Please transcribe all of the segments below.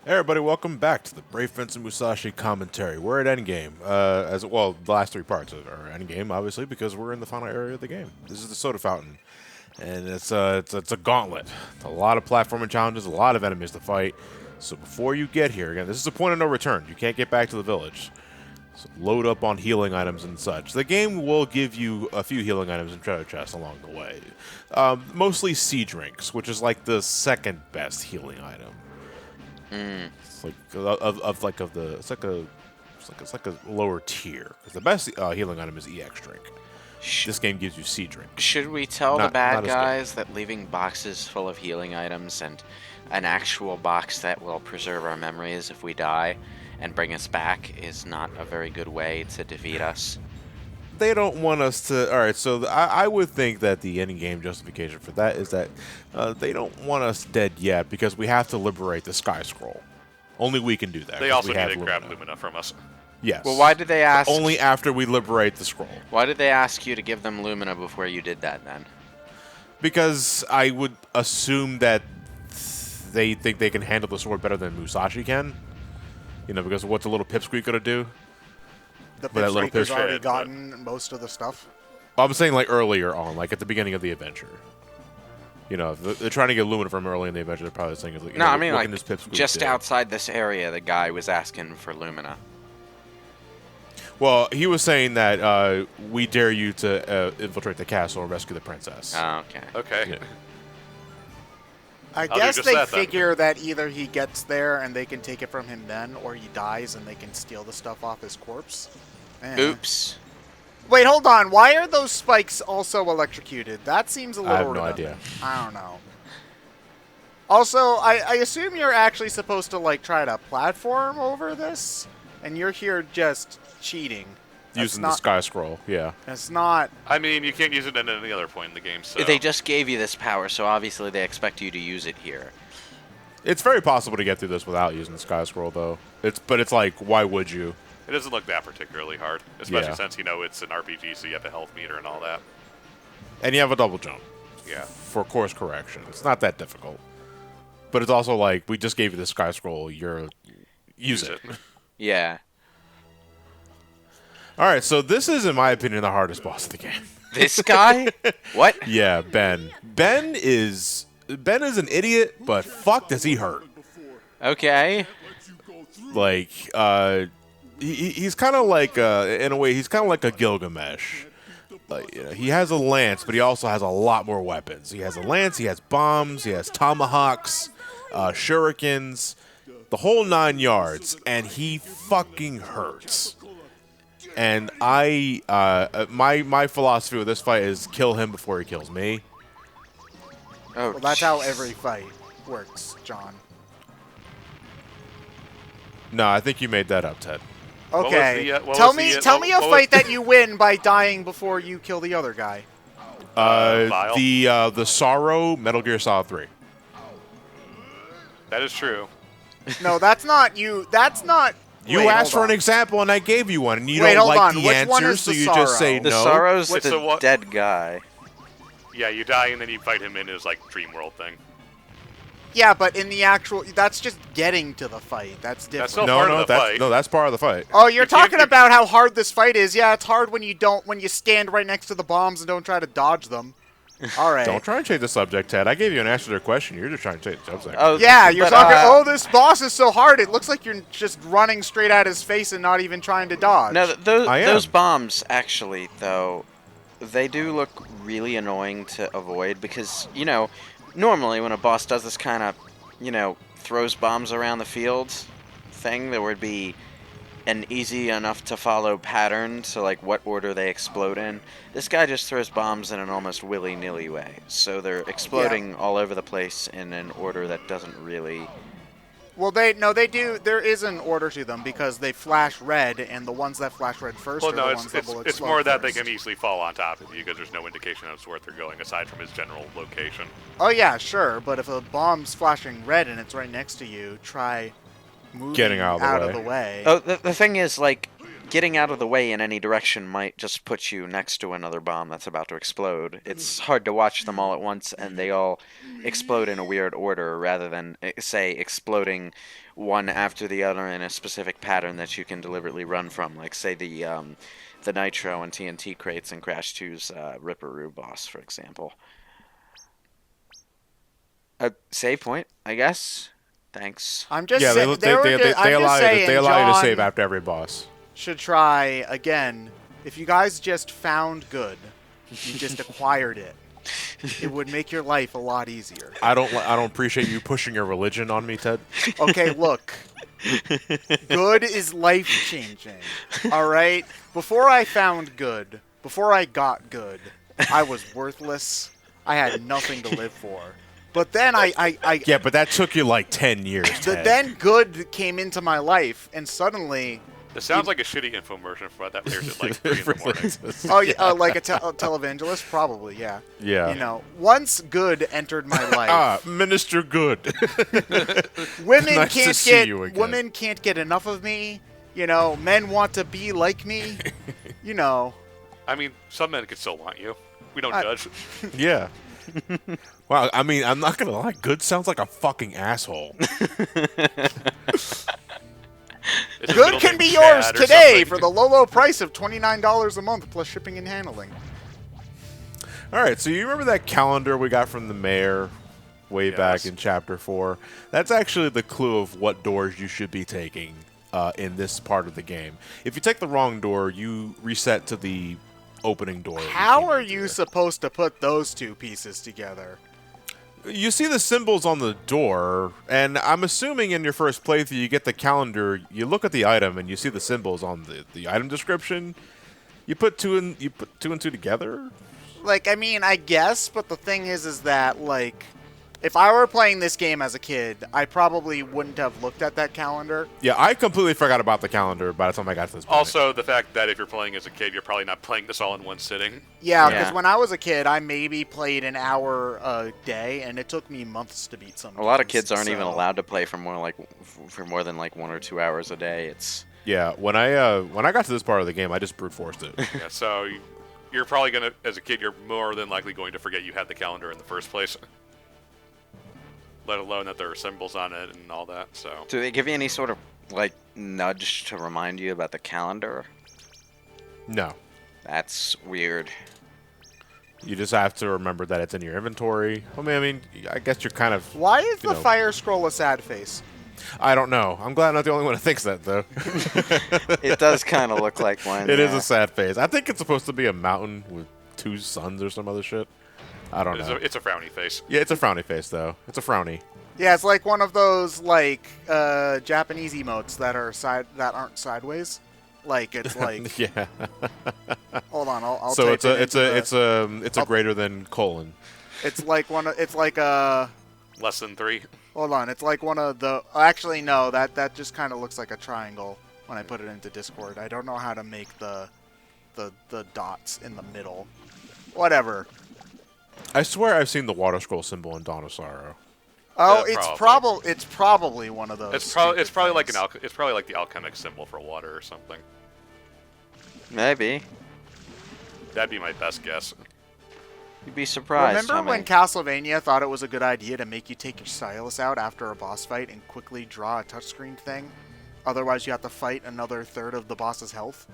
Hey everybody, welcome back to the BrainScratch Musashi commentary. We're at endgame, as well. The last three parts of our endgame, obviously, because we're in the final area of the game. This is the soda fountain, and it's a gauntlet. A lot of platforming challenges, a lot of enemies to fight. So before you get here, again, this is a point of no return. You can't get back to the village. So load up on healing items and such. The game will give you a few healing items and treasure chests along the way. Mostly sea drinks, which is like the second best healing item. It's like it's like a lower tier. 'Cause the best healing item is EX drink. This game gives you sea drink. Should we tell the Not bad as good. guys that leaving boxes full of healing items and an actual box that will preserve our memories if we die and bring us back is not a very good way to defeat us? They don't want us to. All right, so I would think that the ending game justification for that is that they don't want us dead yet because we have to liberate the Sky Scroll. Only we can do that. They 'cause also we need have to grab Lumina from us. Yes. Well, why did they ask? Only after we liberate the scroll. Why did they ask you to give them Lumina before you did that then? Because I would assume that they think they can handle the sword better than Musashi can. You know, because of what's a little pipsqueak gonna do. The But that little Pipsqueaker's pipsqueak- already gotten most of the stuff. I'm saying like earlier on, like at the beginning of the adventure. You know, if they're trying to get Lumina from early in the adventure. They're probably saying, like, No, I mean what like can this pipsqueak just do? outside this area, the guy was asking for Lumina. Well, he was saying that we dare you to infiltrate the castle and rescue the princess. Oh, okay. Okay. Yeah. I do guess just they that, then. figure that either he gets there and they can take it from him then, or he dies and they can steal the stuff off his corpse. Eh. Oops. Wait, hold on. Why are those spikes also electrocuted? That seems a little I have no redundant. idea. I don't know. Also, I assume you're actually supposed to, like, try to platform over this, and you're here just cheating. That's Using the not, Sky Scroll, yeah. It's not... I mean, you can't use it at any other point in the game, so... They just gave you this power, so obviously they expect you to use it here. It's very possible to get through this without using the Sky Scroll, though. But it's like, why would you? It doesn't look that particularly hard, especially Yeah. since, you know, it's an RPG, so you have a health meter and all that. And you have a double jump Yeah. for course correction. It's not that difficult. But it's also like, we just gave you the Sky Scroll. Use it. Yeah. All right, so this is, in my opinion, the hardest boss of the game. This guy? What? Yeah, Ben. Ben is an idiot, but fuck does he hurt. Okay. Like, he's kind of like, in a way, he's kind of like a Gilgamesh. Like, you know, he has a lance, but he also has a lot more weapons. He has a lance, he has bombs, he has tomahawks, shurikens, the whole 9 yards, and he fucking hurts. And my philosophy with this fight is kill him before he kills me. Oh, Well, that's how jeez. every fight works, John. No, I think you made that up, Ted. was Okay. the, what tell was me, the, tell what- me a what was- fight that you win by dying before you kill the other guy. Vile. The Sorrow Metal Gear Solid 3. That is true. No, that's not you. That's not. You Wait, asked hold for an on. example, and I gave you one, and you Wait, don't hold like on. the Which one answer, is so the you just say Sorrow? The no. Sorrow's Wait, the so what- dead guy. Yeah, you die and then you fight him in his, like, dream world thing. Yeah, but in the actual, that's just getting to the fight. That's different. That's still No, part no, of the fight. that's part of the fight. Oh, you're You can't talking be- about how hard this fight is. Yeah, it's hard when you stand right next to the bombs and don't try to dodge them. All right. Don't try and change the subject, Ted. I gave you an answer to the question. You're just trying to change the subject. Oh, Yeah, you're but, talking. Oh, this boss is so hard. It looks like you're just running straight at his face and not even trying to dodge. No, I am. those bombs, actually, though, they do look really annoying to avoid because, you know, normally when a boss does this kind of, you know, throws bombs around the field thing, there would be an easy enough to follow pattern to, like, what order they explode in. This guy just throws bombs in an almost willy-nilly way, so they're exploding all over the place in an order that doesn't really... Well, they do. There is an order to them because they flash red, and the ones that flash red first Well, are no, the it's, ones that will it's explode more that they first. can easily fall on top of you because there's no indication that it's worth they're going aside from his general location. Oh yeah, sure. But if a bomb's flashing red and it's right next to you, try moving Getting out of the way. of the way. Oh, the thing is, like, getting out of the way in any direction might just put you next to another bomb that's about to explode. It's hard to watch them all at once and they all explode in a weird order rather than, say, exploding one after the other in a specific pattern that you can deliberately run from, like, say, the Nitro and TNT crates in Crash 2's Ripperoo boss, for example. A save point, I guess. Thanks. I'm just Yeah, saying. they allow you to save after every boss. Should try again. If you guys just found good, you just acquired it. It would make your life a lot easier. I don't appreciate you pushing your religion on me, Ted. Okay, look. Good is life-changing. All right? Before I found good, before I got good, I was worthless. I had nothing to live for. But then Yeah, but that took you like 10 years, Ted. then good came into my life, and suddenly... This sounds like a shitty infomercial for that airs at like 3 in the morning. Oh, yeah, like a televangelist? Probably, yeah. Yeah. You know, once good entered my life... Minister Good. Women Nice to see you again. Women can't get enough of me. You know, men want to be like me. You know. I mean, some men could still want you. We don't judge. Yeah. Wow, I mean, I'm not gonna lie. Good sounds like a fucking asshole. Good can be yours today for the low price of $29 a month plus shipping and handling. All right, so you remember that calendar we got from the mayor way back in Chapter 4? That's actually the clue of what doors you should be taking in this part of the game. If you take the wrong door, you reset to the opening door. How are you supposed to put those two pieces together? You see the symbols on the door, and I'm assuming in your first playthrough you get the calendar, you look at the item, and you see the symbols on the item description. You put two and two together? Like, I mean, I guess, but the thing is that, like, if I were playing this game as a kid, I probably wouldn't have looked at that calendar. Yeah, I completely forgot about the calendar by the time I got to this point. Also, the fact that if you're playing as a kid, you're probably not playing this all in one sitting. Yeah, because when I was a kid, I maybe played an hour a day, and it took me months to beat some. A lot of kids aren't even allowed to play for more than like 1 or 2 hours a day. It's when I got to this part of the game, I just brute forced it. Yeah, so you're probably gonna, as a kid, you're more than likely going to forget you had the calendar in the first place. Let alone that there are symbols on it and all that. So, do they give you any sort of like nudge to remind you about the calendar? No. That's weird. You just have to remember that it's in your inventory. I mean, I guess you're kind of... Why is the fire scroll a sad face? I don't know. I'm glad I'm not the only one who thinks that, though. It does kind of look like one. It is a sad face. I think it's supposed to be a mountain with 2 suns or some other shit. I don't know. It's a frowny face. Yeah, it's a frowny face, though. It's a frowny. Yeah, it's like one of those like Japanese emotes that aren't sideways. Like it's like yeah. Hold on, I'll so type it's a greater than colon. It's like it's like a less than 3. Hold on, it's like one of the. Actually, no, that just kind of looks like a triangle when I put it into Discord. I don't know how to make the dots in the middle. Whatever. I swear I've seen the water scroll symbol in Dawn of Sorrow. Oh, it's probably one of those. It's probably like the alchemic symbol for water or something. Maybe. That'd be my best guess. You'd be surprised. Remember when Castlevania thought it was a good idea to make you take your stylus out after a boss fight and quickly draw a touchscreen thing? Otherwise, you have to fight another third of the boss's health.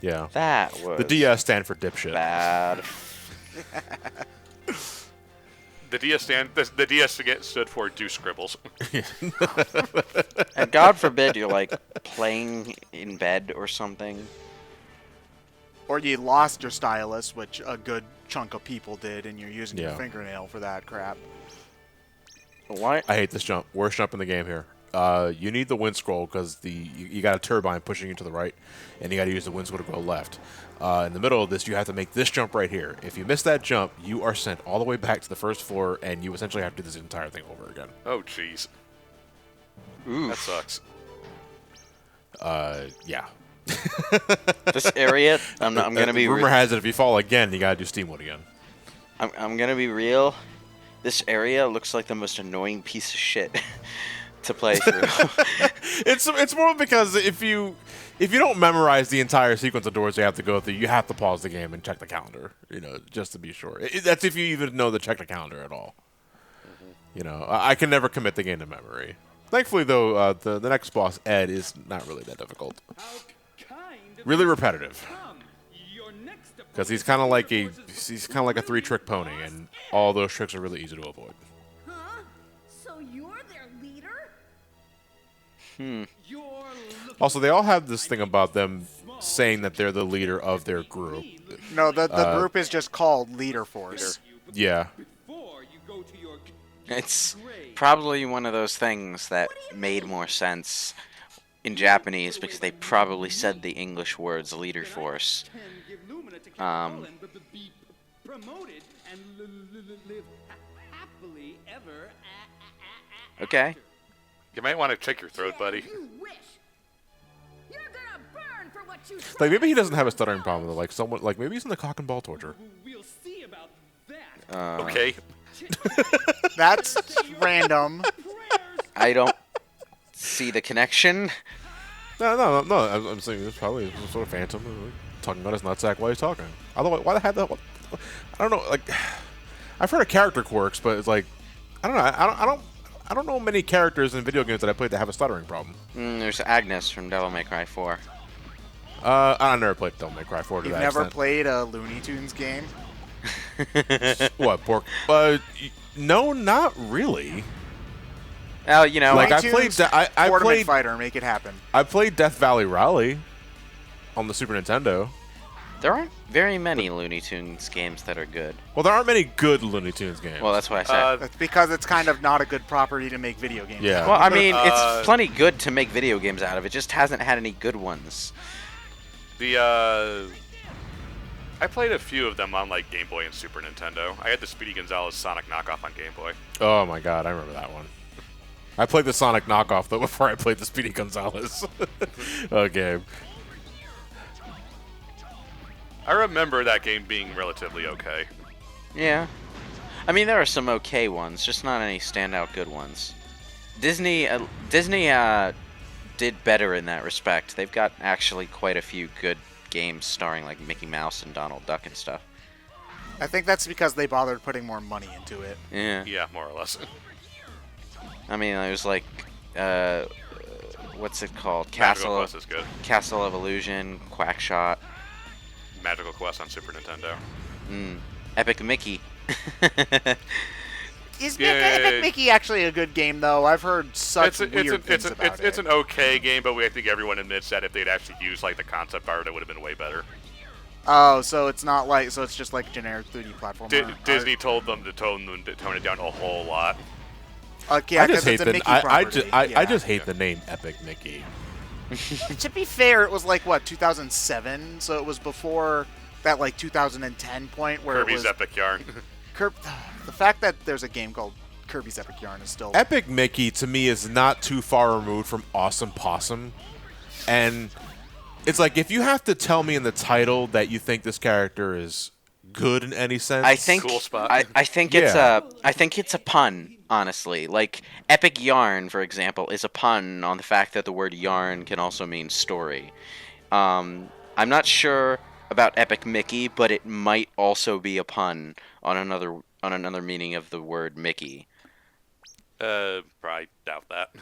Yeah. That was the DS stand for dipshit. Bad. The DS stood for do scribbles. And God forbid you're like playing in bed or something. Or you lost your stylus, which a good chunk of people did, and you're using your fingernail for that crap. What? I hate this jump. Worst jump in the game here. You need the wind scroll because you got a turbine pushing you to the right, and you got to use the wind scroll to go left. In the middle of this, you have to make this jump right here. If you miss that jump, you are sent all the way back to the first floor, and you essentially have to do this entire thing over again. Oh, jeez. Ooh, that sucks. Yeah. This area, I'm gonna be. Rumor has it if you fall again, you gotta do steam mode again. I'm gonna be real. This area looks like the most annoying piece of shit to play through. It's more because if you don't memorize the entire sequence of doors you have to go through, you have to pause the game and check the calendar, just to be sure. That's if you even know to check the calendar at all. I can never commit the game to memory. Thankfully, though, the next boss, Ed, is not really that difficult. Really repetitive. Because he's kind of like a 3-trick pony, and all those tricks are really easy to avoid. Huh? So you're their leader? Also, they all have this thing about them saying that they're the leader of their group. No, the group is just called Leader Force. Yeah. It's probably one of those things that made more sense in Japanese because they probably said the English words leader force. Okay. You might want to check your throat, buddy. You wish. You're gonna burn for what you Like, maybe he doesn't have a stuttering problem. Like, maybe he's in the cock and ball torture. We'll see about that. Okay. That's random. I don't see the connection. No. I'm saying it's probably some sort of phantom talking about his nutsack while he's talking. Otherwise, why the heck? I don't know. Like, I've heard of character quirks, but it's like, I don't know. I don't know many characters in video games that I played that have a stuttering problem. There's Agnes from Devil May Cry 4. I never played Devil May Cry 4 to You've that never extent. played a Looney Tunes game? What, pork? No, not really. Well, Like, I Looney played Tunes, I Tournament played Fighter, make it happen. I played Death Valley Rally on the Super Nintendo. there aren't very many Looney Tunes games that are good. Well, there aren't many good Looney Tunes games. Well, that's what I said. That's because it's kind of not a good property to make video games. Yeah. Well, I mean, it's plenty good to make video games out of. It just hasn't had any good ones. I played a few of them on like Game Boy and Super Nintendo. I had the Speedy Gonzales Sonic knockoff on Game Boy. Oh my god, I remember that one. I played the Sonic knockoff though before I played the Speedy Gonzales game. I remember that game being relatively okay. Yeah. I mean, there are some okay ones, just not any standout good ones. Disney did better in that respect. They've got actually quite a few good games starring like Mickey Mouse and Donald Duck and stuff. I think that's because they bothered putting more money into it. Yeah. Yeah, more or less. I mean, there's like, what's it called? Magical Quest is good. Castle of Illusion, Quackshot, Magical Quest on Super Nintendo. Epic Mickey. Is Yeah. Epic Mickey actually a good game, though? I've heard such weird things about It's it. an okay game, but I think everyone admits that if they'd actually used like the concept art, it would have been way better. Oh, so it's not like, so it's just like generic 3D platformer. Disney told them to tone it down a whole lot. Yeah, I just 'cause hate it's a the Mickey I property. just I Yeah. just hate the name Epic Mickey. To be fair, it was like what 2007, so it was before that like 2010 point where Kirby's it was Epic Yarn. The fact that there's a game called Kirby's Epic Yarn is still Epic Mickey to me is not too far removed from Awesome Possum, and it's like if you have to tell me in the title that you think this character is good in any sense, I think Cool spot. I think it's a pun, honestly. Like Epic Yarn, for example, is a pun on the fact that the word yarn can also mean story. I'm not sure about Epic Mickey, but it might also be a pun on another meaning of the word Mickey. Probably doubt that.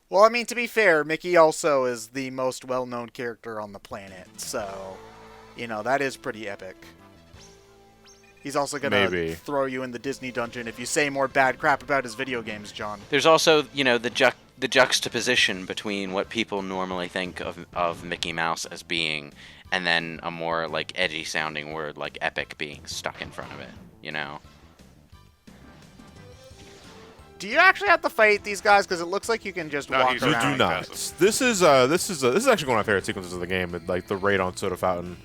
Well, I mean, to be fair, Mickey also is the most well-known character on the planet, so that is pretty epic. He's also gonna Maybe. throw you in the Disney dungeon if you say more bad crap about his video games, John. There's also, the juxtaposition between what people normally think of Mickey Mouse as being, and then a more like edgy sounding word like epic being stuck in front of it. Do you actually have to fight these guys? Because it looks like you can just No, walk he's- you around. do not. This is actually one of my favorite sequences of the game, like the raid on Soda Fountain,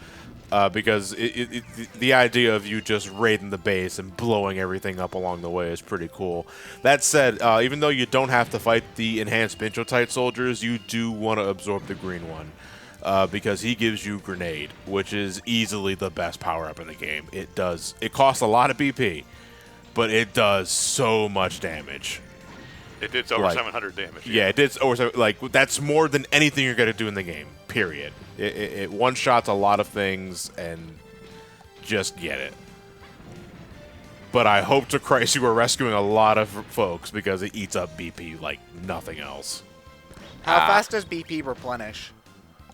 because the idea of you just raiding the base and blowing everything up along the way is pretty cool. That said, even though you don't have to fight the enhanced Bincho-type soldiers, you do want to absorb the green one. Because he gives you Grenade, which is easily the best power-up in the game. It costs a lot of BP, but it does so much damage. It did over Like, 700 damage. Yeah, it did. Like that's more than anything you're gonna do in the game. Period. It one shots a lot of things, and just get it. But I hope to Christ you were rescuing a lot of folks because it eats up BP like nothing else. How fast does BP replenish?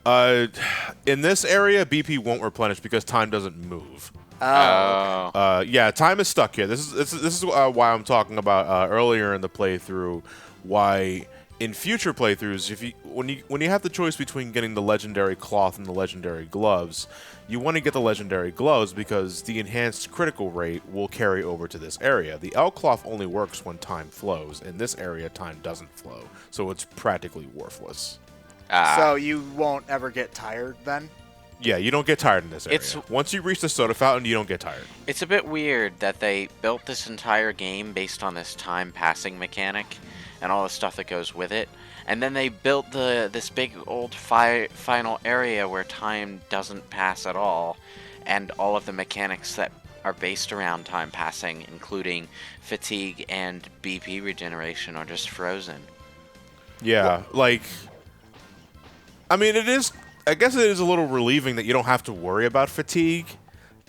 In this area, BP won't replenish because time doesn't move. Oh. Yeah, time is stuck here. This is why I'm talking about earlier in the playthrough. Why in future playthroughs, when you have the choice between getting the legendary cloth and the legendary gloves, you want to get the legendary gloves because the enhanced critical rate will carry over to this area. The L cloth only works when time flows. In this area, time doesn't flow, so it's practically worthless. So you won't ever get tired then? Yeah, you don't get tired in this area. It's- Once you reach the soda fountain, you don't get tired. It's a bit weird that they built this entire game based on this time passing mechanic and all the stuff that goes with it. And then they built this big old final area where time doesn't pass at all. And all of the mechanics that are based around time passing, including fatigue and BP regeneration, are just frozen. Yeah, I mean, I guess it is a little relieving that you don't have to worry about fatigue.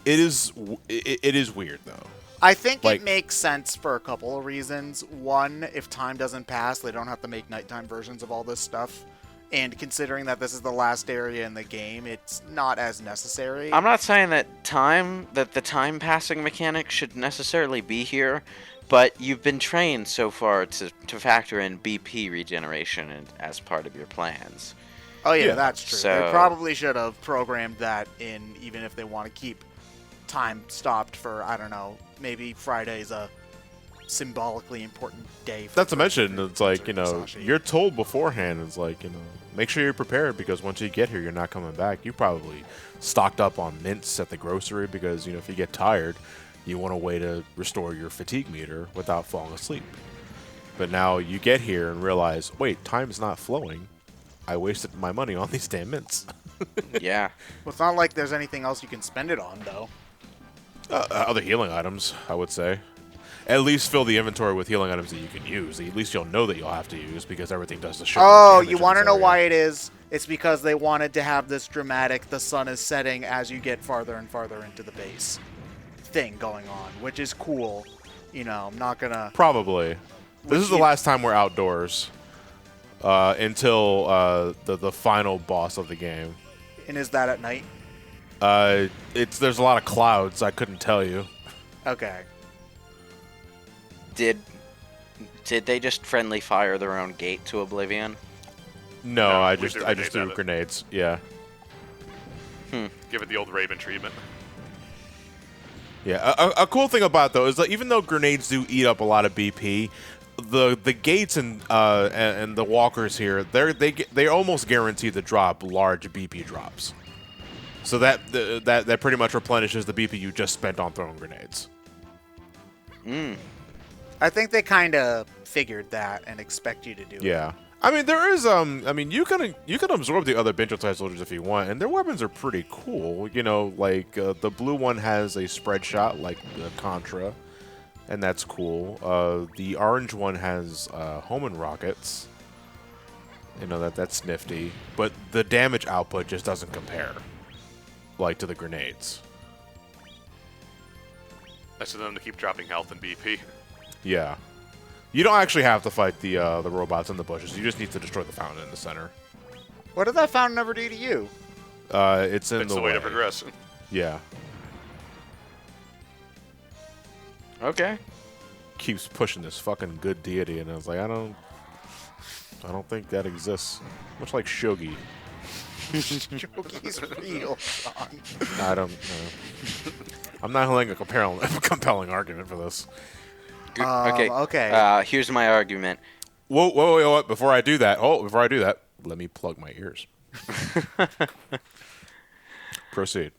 It is weird though. I think Like- it makes sense for a couple of reasons. One, if time doesn't pass, they don't have to make nighttime versions of all this stuff. And considering that this is the last area in the game, it's not as necessary. I'm not saying that the time passing mechanic should necessarily be here, but you've been trained so far to factor in BP regeneration as part of your plans. Oh yeah, Yeah. that's true. So- They probably should have programmed that in, even if they want to keep time stopped for, I don't know, maybe Friday's a symbolically important day. For Not to mention, it's like, Musashi. you're told beforehand, it's like, make sure you're prepared because once you get here, you're not coming back. You probably stocked up on mints at the grocery because, if you get tired, you want a way to restore your fatigue meter without falling asleep. But now you get here and realize, wait, time's not flowing. I wasted my money on these damn mints. Yeah. Well, it's not like there's anything else you can spend it on, though. Other healing items, I would say. At least fill the inventory with healing items that you can use. At least you'll know that you'll have to use because everything does the shit. Oh, you want to know why it is? It's because they wanted to have this dramatic "the sun is setting" as you get farther and farther into the base thing going on, which is cool. I'm not gonna. Probably. This is the last time we're outdoors until the final boss of the game. And is that at night? There's a lot of clouds. I couldn't tell you. Okay. Did they just friendly fire their own gate to oblivion? No, No, I we just threw I just grenades threw at it. grenades. Yeah, Give it the old Raven treatment. yeah. A cool thing about though is that even though grenades do eat up a lot of BP, the gates and the walkers here they almost guarantee to drop large BP drops. So that pretty much replenishes the BP you just spent on throwing grenades. I think they kind of figured that and expect you to do it. Yeah. I mean, there is you can absorb the other Benchotite soldiers if you want, and their weapons are pretty cool. The blue one has a spread shot like the Contra, and that's cool. The orange one has homing rockets. That's nifty, but the damage output just doesn't compare, to the grenades. That's for them to keep dropping health and BP. Yeah. You don't actually have to fight the robots in the bushes. You just need to destroy the fountain in the center. What did that fountain ever do to you? It's in It's the the way to progress. Yeah. Okay. Keeps pushing this fucking good deity, and I was like, I don't think that exists. Much like Shogi. He's real, Sean. I don't know. I'm not holding a compelling argument for this. Okay. Okay. Here's my argument. Whoa, before I do that, let me plug my ears. Proceed.